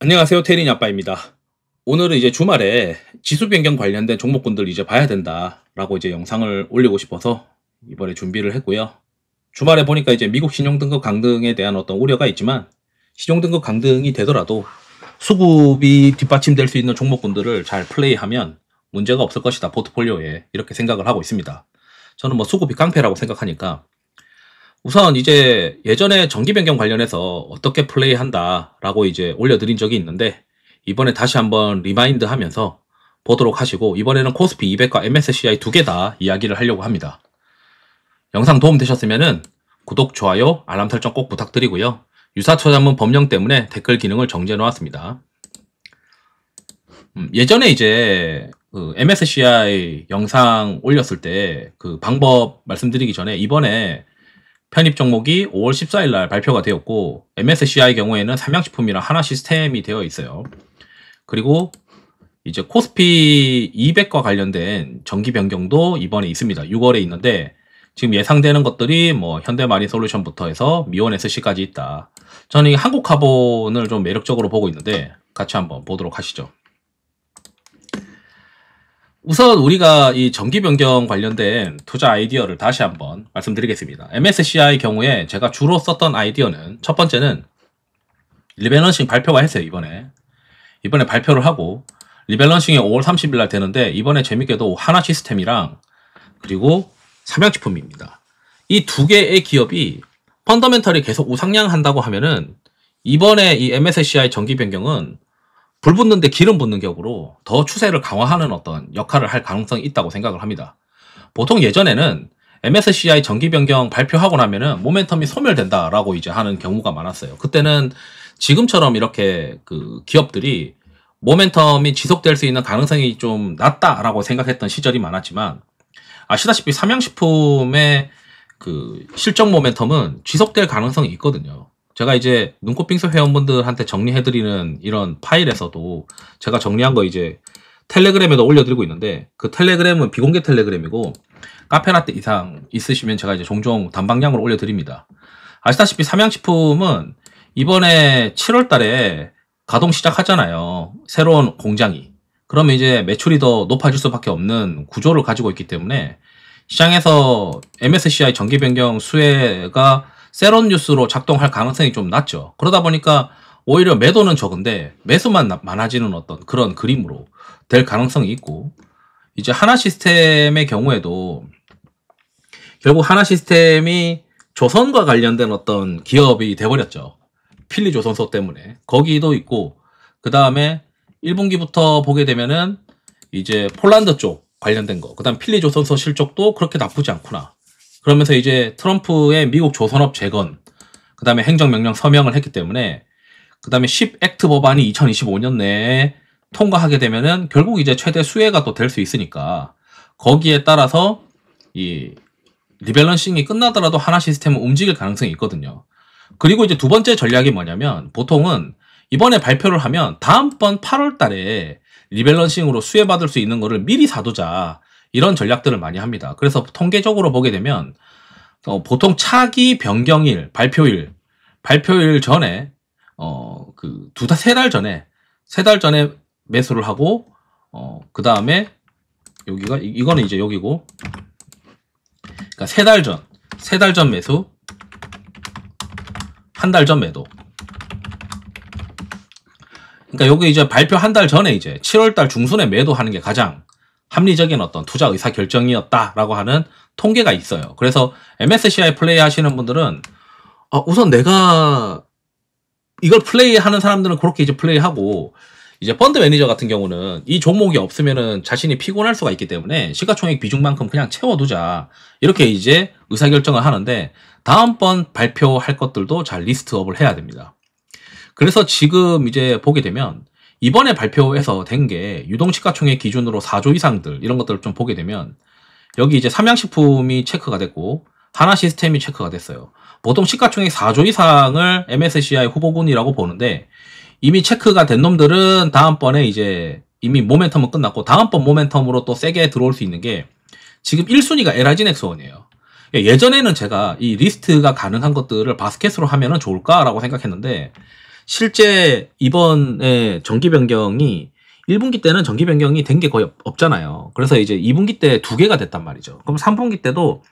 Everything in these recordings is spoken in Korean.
안녕하세요. 테린이 아빠입니다. 오늘은 이제 주말에 지수 변경 관련된 종목군들 이제 봐야 된다라고 이제 영상을 올리고 싶어서 이번에 준비를 했고요. 주말에 보니까 이제 미국 신용등급 강등에 대한 어떤 우려가 있지만 신용등급 강등이 되더라도 수급이 뒷받침될 수 있는 종목군들을 잘 플레이하면 문제가 없을 것이다. 포트폴리오에 이렇게 생각을 하고 있습니다. 저는 뭐 수급이 깡패라고 생각하니까 우선 이제 예전에 정기 변경 관련해서 어떻게 플레이한다라고 이제 올려드린 적이 있는데 이번에 다시 한번 리마인드 하면서 보도록 하시고 이번에는 코스피 200과 MSCI 두 개 다 이야기를 하려고 합니다. 영상 도움 되셨으면은 구독, 좋아요, 알람 설정 꼭 부탁드리고요. 유사초자문 법령 때문에 댓글 기능을 정지해 놓았습니다. 예전에 이제 그 MSCI 영상 올렸을 때 그 방법 말씀드리기 전에 이번에 편입 종목이 5월 14일 날 발표가 되었고 MSCI 경우에는 삼양식품이랑 하나시스템이 되어 있어요. 그리고 이제 코스피 200과 관련된 정기 변경도 이번에 있습니다. 6월에 있는데 지금 예상되는 것들이 뭐 현대마린솔루션부터 해서 미온SC까지 있다. 저는 이 한국카본을 좀 매력적으로 보고 있는데 같이 한번 보도록 하시죠. 우선 우리가 이 정기 변경 관련된 투자 아이디어를 다시 한번 말씀드리겠습니다. MSCI 경우에 제가 주로 썼던 아이디어는 첫 번째는 리밸런싱 발표가 했어요. 이번에 발표를 하고 리밸런싱이 5월 30일 날 되는데 이번에 재밌게도 하나시스템이랑 그리고 삼양식품입니다. 이 두 개의 기업이 펀더멘털이 계속 우상향한다고 하면은 이번에 이 MSCI 정기 변경은 불 붙는데 기름 붓는 격으로 더 추세를 강화하는 어떤 역할을 할 가능성이 있다고 생각을 합니다. 보통 예전에는 MSCI 정기 변경 발표하고 나면은 모멘텀이 소멸된다라고 이제 하는 경우가 많았어요. 그때는 지금처럼 이렇게 그 기업들이 모멘텀이 지속될 수 있는 가능성이 좀 낮다라고 생각했던 시절이 많았지만 아시다시피 삼양식품의 그 실적 모멘텀은 지속될 가능성이 있거든요. 제가 이제 눈꽃빙수 회원분들한테 정리해드리는 이런 파일에서도 제가 정리한 거 이제 텔레그램에도 올려드리고 있는데 그 텔레그램은 비공개 텔레그램이고 카페라떼 이상 있으시면 제가 이제 종종 단방향으로 올려드립니다. 아시다시피 삼양식품은 이번에 7월 달에 가동 시작하잖아요. 새로운 공장이. 그러면 이제 매출이 더 높아질 수밖에 없는 구조를 가지고 있기 때문에 시장에서 MSCI 정기 변경 수혜가 세론 뉴스로 작동할 가능성이 좀 낮죠. 그러다 보니까 오히려 매도는 적은데 매수만 많아지는 어떤 그런 그림으로 될 가능성이 있고 이제 하나시스템의 경우에도 결국 하나시스템이 조선과 관련된 어떤 기업이 돼버렸죠. 필리조선소 때문에. 거기도 있고 그 다음에 1분기부터 보게 되면은 이제 폴란드 쪽 관련된 거. 그 다음 필리조선소 실적도 그렇게 나쁘지 않구나. 그러면서 이제 트럼프의 미국 조선업 재건, 그 다음에 행정명령 서명을 했기 때문에, 그 다음에 10액트 법안이 2025년 내에 통과하게 되면은 결국 이제 최대 수혜가 또 될 수 있으니까, 거기에 따라서 이 리밸런싱이 끝나더라도 하나시스템은 움직일 가능성이 있거든요. 그리고 이제 두 번째 전략이 뭐냐면, 보통은 이번에 발표를 하면 다음번 8월 달에 리밸런싱으로 수혜받을 수 있는 거를 미리 사두자. 이런 전략들을 많이 합니다. 그래서 통계적으로 보게 되면 보통 차기 변경일, 발표일 전에 그 세 달 전에 매수를 하고 그 다음에 여기가 이거는 이제 여기고 그러니까 세 달 전 매수, 한 달 전 매도. 그러니까 여기 이제 발표 한 달 전에 이제 7월 달 중순에 매도하는 게 가장 합리적인 어떤 투자 의사 결정이었다라고 하는 통계가 있어요. 그래서 MSCI 플레이 하시는 분들은 우선 내가 이걸 플레이하는 사람들은 그렇게 이제 플레이하고 이제 펀드 매니저 같은 경우는 이 종목이 없으면은 자신이 피곤할 수가 있기 때문에 시가총액 비중만큼 그냥 채워두자 이렇게 이제 의사 결정을 하는데 다음번 발표할 것들도 잘 리스트업을 해야 됩니다. 그래서 지금 이제 보게 되면 이번에 발표해서 된 게 유동시가총액 기준으로 4조 이상들 이런 것들을 좀 보게 되면 여기 이제 삼양식품이 체크가 됐고 하나시스템이 체크가 됐어요. 보통 시가총액 4조 이상을 MSCI 후보군이라고 보는데 이미 체크가 된 놈들은 다음번에 이제 이미 모멘텀은 끝났고 다음번 모멘텀으로 또 세게 들어올 수 있는 게 지금 1순위가 LIG넥스원이에요. 예전에는 제가 이 리스트가 가능한 것들을 바스켓으로 하면은 좋을까라고 생각했는데 실제 이번에 정기 변경이 1분기 때는 정기 변경이 된 게 거의 없잖아요. 그래서 이제 2분기 때 2개가 됐단 말이죠. 그럼 3분기 때도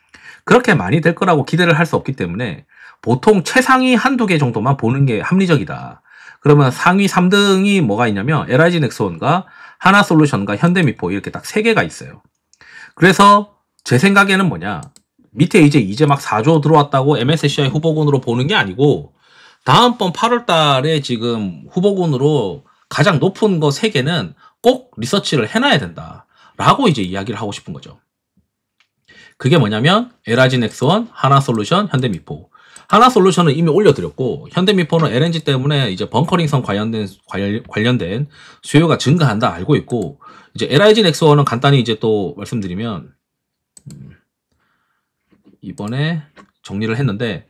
그렇게 많이 될 거라고 기대를 할 수 없기 때문에 보통 최상위 한두 개 정도만 보는 게 합리적이다. 그러면 상위 3등이 뭐가 있냐면 LIG 넥스원과 하나솔루션과 현대미포 이렇게 딱 3개가 있어요. 그래서 제 생각에는 뭐냐, 밑에 이제 막 4조 들어왔다고 MSCI 후보군으로 보는 게 아니고 다음번 8월 달에 지금 후보군으로 가장 높은 거 3개는 꼭 리서치를 해놔야 된다 라고 이제 이야기를 하고 싶은 거죠. 그게 뭐냐면 LIG 넥스원, 하나솔루션, 현대미포. 하나솔루션은 이미 올려드렸고 현대미포는 LNG 때문에 이제 벙커링성 관련된 수요가 증가한다 알고 있고, 이제 LIG 넥스원은 간단히 이제 또 말씀드리면 이번에 정리를 했는데,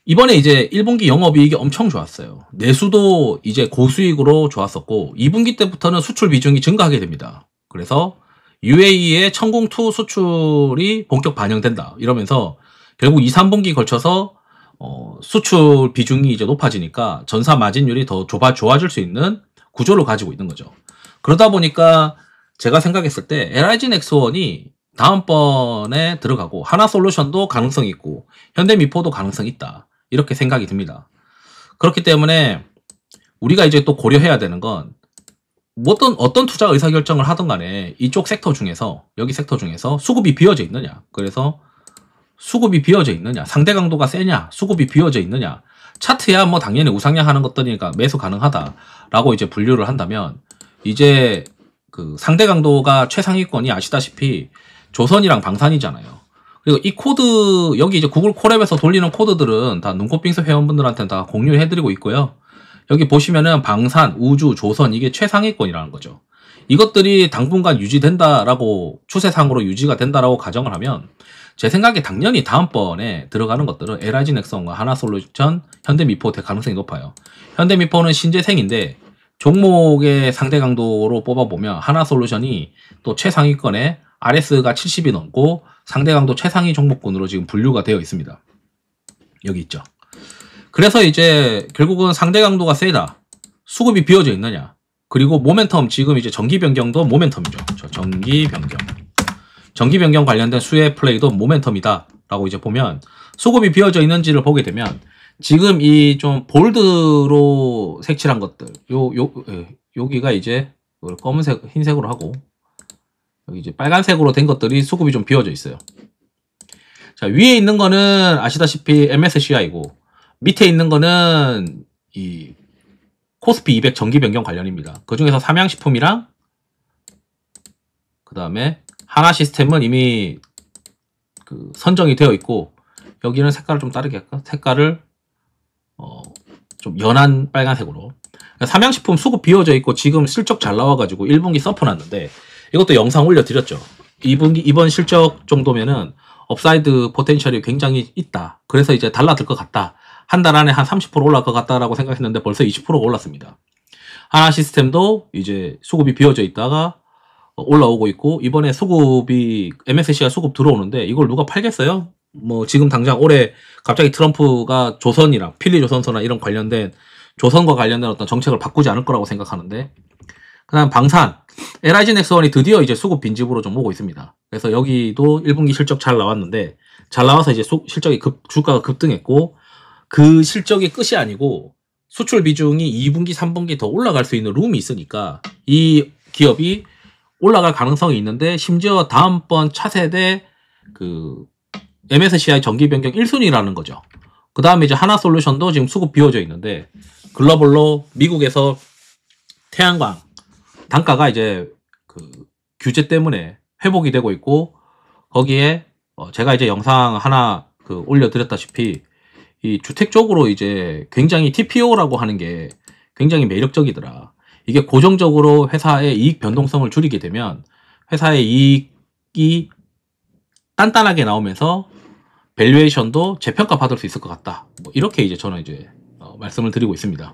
이번에 이제 1분기 영업이익이 엄청 좋았어요. 내수도 이제 고수익으로 좋았었고 2분기 때부터는 수출 비중이 증가하게 됩니다. 그래서 UAE의 천궁2 수출이 본격 반영된다 이러면서 결국 2, 3분기 걸쳐서 수출 비중이 이제 높아지니까 전사 마진율이 더 좋아질 수 있는 구조를 가지고 있는 거죠. 그러다 보니까 제가 생각했을 때 LIG 넥스원이 다음번에 들어가고 하나솔루션도 가능성이 있고 현대미포도 가능성이 있다 이렇게 생각이 듭니다. 그렇기 때문에 우리가 이제 또 고려해야 되는 건 어떤 투자 의사결정을 하든 간에 이쪽 섹터 중에서 여기 섹터 중에서 수급이 비어져 있느냐, 그래서 수급이 비어져 있느냐, 상대 강도가 세냐, 수급이 비어져 있느냐, 차트야 뭐 당연히 우상향 하는 것들이니까 매수 가능하다라고 이제 분류를 한다면 이제 그 상대 강도가 최상위권이 아시다시피 조선이랑 방산이잖아요. 그리고 이 코드 여기 이제 구글 콜앱에서 돌리는 코드들은 다 눈꽃빙수 회원분들한테는 다 공유해드리고 있고요. 여기 보시면은 방산, 우주, 조선 이게 최상위권이라는 거죠. 이것들이 당분간 유지된다라고 추세상으로 유지가 된다라고 가정을 하면 제 생각에 당연히 다음번에 들어가는 것들은 LIG 넥슨과 하나솔루션, 현대미포 될 가능성이 높아요. 현대미포는 신재생인데 종목의 상대 강도로 뽑아보면 하나솔루션이 또 최상위권에 RS가 70이 넘고 상대 강도 최상위 종목군으로 지금 분류가 되어 있습니다. 여기 있죠. 그래서 이제 결국은 상대 강도가 세다, 수급이 비어져 있느냐, 그리고 모멘텀, 지금 이제 정기 변경도 모멘텀이죠. 정기 변경 관련된 수혜 플레이도 모멘텀이다 라고 이제 보면 수급이 비어져 있는지를 보게 되면 지금 이 좀 볼드로 색칠한 것들, 여기가 이제 검은색, 흰색으로 하고 여기 이제 빨간색으로 된 것들이 수급이 좀 비어져 있어요. 자, 위에 있는 거는 아시다시피 MSCI고 밑에 있는 거는 이 코스피 200 정기 변경 관련입니다. 그 중에서 삼양식품이랑 그 다음에 하나시스템은 이미 그 선정이 되어 있고, 여기는 색깔을 좀 다르게 할까? 색깔을 좀 연한 빨간색으로. 삼양식품 수급 비어져 있고 지금 실적 잘 나와가지고 1분기 서프 났는데 이것도 영상 올려드렸죠. 2분기 이번 실적 정도면은 업사이드 포텐셜이 굉장히 있다. 그래서 이제 달라들 것 같다. 한 달 안에 한 30% 올라갈 것 같다라고 생각했는데 벌써 20%가 올랐습니다. 하나시스템도 이제 수급이 비어져 있다가 올라오고 있고, 이번에 수급이 MSCI 수급 들어오는데 이걸 누가 팔겠어요? 뭐 지금 당장 올해 갑자기 트럼프가 조선이랑 필리조선소나 이런 관련된 조선과 관련된 어떤 정책을 바꾸지 않을 거라고 생각하는데, 그다음 방산, LIG 넥스원이 드디어 이제 수급 빈집으로 좀 오고 있습니다. 그래서 여기도 1분기 실적 잘 나왔는데, 잘 나와서 이제 실적이 주가가 급등했고, 그 실적이 끝이 아니고 수출 비중이 2분기, 3분기 더 올라갈 수 있는 룸이 있으니까 이 기업이 올라갈 가능성이 있는데, 심지어 다음번 차세대 그 MSCI 정기 변경 1순위라는 거죠. 그 다음에 이제 하나솔루션도 지금 수급 비워져 있는데, 글로벌로 미국에서 태양광 단가가 이제 그 규제 때문에 회복이 되고 있고, 거기에 제가 이제 영상 하나 그 올려드렸다시피 이 주택 쪽으로 이제 굉장히 TPO라고 하는 게 굉장히 매력적이더라. 이게 고정적으로 회사의 이익 변동성을 줄이게 되면 회사의 이익이 단단하게 나오면서 밸류에이션도 재평가 받을 수 있을 것 같다. 뭐 이렇게 이제 저는 이제 말씀을 드리고 있습니다.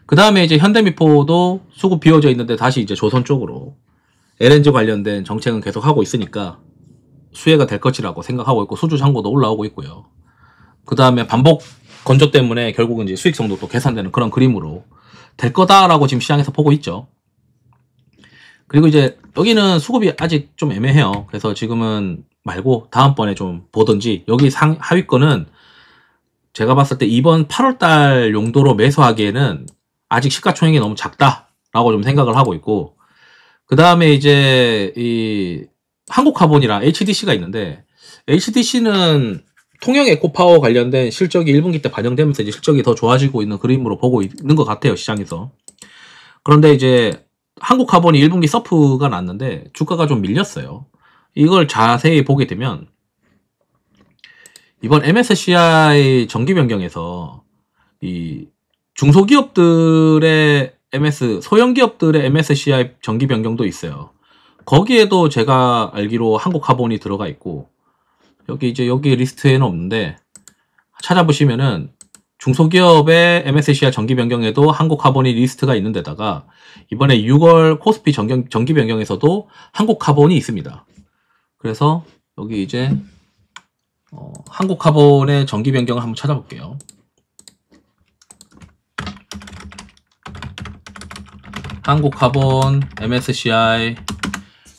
그 다음에 이제 현대미포도 수급 비워져 있는데 다시 이제 조선 쪽으로 LNG 관련된 정책은 계속 하고 있으니까 수혜가 될 것이라고 생각하고 있고, 수주 잔고도 올라오고 있고요. 그 다음에 반복 건조 때문에 결국은 이제 수익성도 또 개선되는 그런 그림으로 될 거다라고 지금 시장에서 보고 있죠. 그리고 이제 여기는 수급이 아직 좀 애매해요. 그래서 지금은 말고 다음번에 좀 보든지, 여기 하위권은 제가 봤을 때 이번 8월달 용도로 매수하기에는 아직 시가총액이 너무 작다라고 좀 생각을 하고 있고, 그 다음에 이제 이 한국카본이랑 HDC가 있는데, HDC는 통영 에코파워 관련된 실적이 1분기 때 반영되면서 이제 실적이 더 좋아지고 있는 그림으로 보고 있는 것 같아요, 시장에서. 그런데 이제 한국카본이 1분기 서프가 났는데 주가가 좀 밀렸어요. 이걸 자세히 보게 되면 이번 MSCI 정기 변경에서 이 중소기업들의 소형기업들의 MSCI 정기 변경도 있어요. 거기에도 제가 알기로 한국카본이 들어가 있고, 여기 리스트에는 없는데 찾아보시면은 중소기업의 MSCI 정기 변경에도 한국카본이 리스트가 있는 데다가 이번에 6월 코스피 정기 변경에서도 한국카본이 있습니다. 그래서 여기 이제 한국카본의 정기 변경을 한번 찾아볼게요. 한국카본 MSCI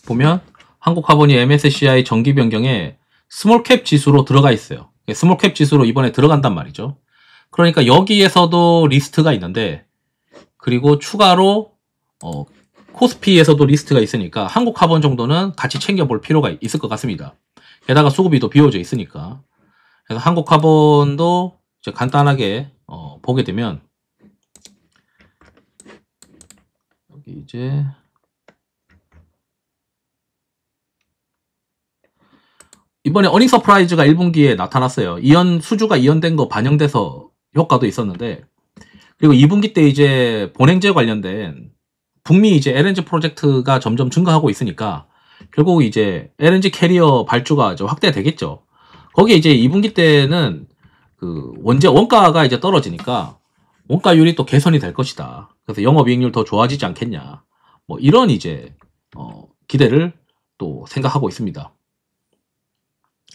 보면 한국카본이 MSCI 정기 변경에 스몰캡 지수로 들어가 있어요. 스몰캡 지수로 이번에 들어간단 말이죠. 그러니까 여기에서도 리스트가 있는데, 그리고 추가로 코스피에서도 리스트가 있으니까 한국카본 정도는 같이 챙겨볼 필요가 있을 것 같습니다. 게다가 수급이 또 비워져 있으니까. 그래서 한국카본도 이제 간단하게 보게 되면 여기 이제 이번에 어닝 서프라이즈가 1분기에 나타났어요. 수주가 이연된 거 반영돼서 효과도 있었는데, 그리고 2분기 때 이제 본행제 관련된 북미 이제 LNG 프로젝트가 점점 증가하고 있으니까 결국 이제 LNG 캐리어 발주가 이제 확대되겠죠. 거기에 이제 2분기 때는 그 원가가 이제 떨어지니까 원가율이 또 개선이 될 것이다. 그래서 영업이익률 더 좋아지지 않겠냐. 뭐 이런 이제 기대를 또 생각하고 있습니다.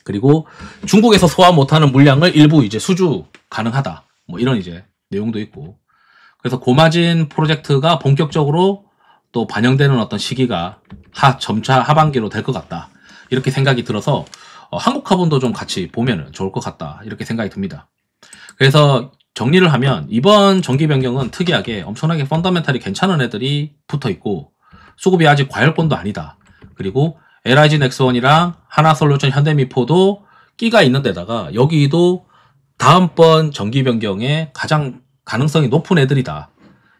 그리고 중국에서 소화 못하는 물량을 일부 이제 수주 가능하다. 뭐 이런 이제 내용도 있고. 그래서 고마진 프로젝트가 본격적으로 또 반영되는 어떤 시기가 점차 하반기로 될 것 같다. 이렇게 생각이 들어서 한국카본도 좀 같이 보면은 좋을 것 같다. 이렇게 생각이 듭니다. 그래서 정리를 하면 이번 정기 변경은 특이하게 엄청나게 펀더멘탈이 괜찮은 애들이 붙어 있고, 수급이 아직 과열권도 아니다. 그리고 LIG 넥스원이랑 하나솔루션, 현대미포도 끼가 있는 데다가 여기도 다음번 정기 변경에 가장 가능성이 높은 애들이다.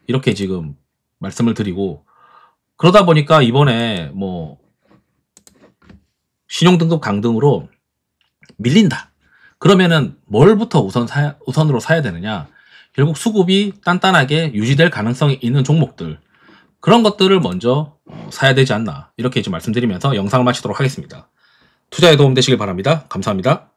이렇게 지금 말씀을 드리고, 그러다 보니까 이번에 뭐 신용등급 강등으로 밀린다. 그러면은 뭘부터 우선으로 사야 되느냐? 결국 수급이 단단하게 유지될 가능성이 있는 종목들, 그런 것들을 먼저 사야 되지 않나, 이렇게 좀 말씀드리면서 영상을 마치도록 하겠습니다. 투자에 도움되시길 바랍니다. 감사합니다.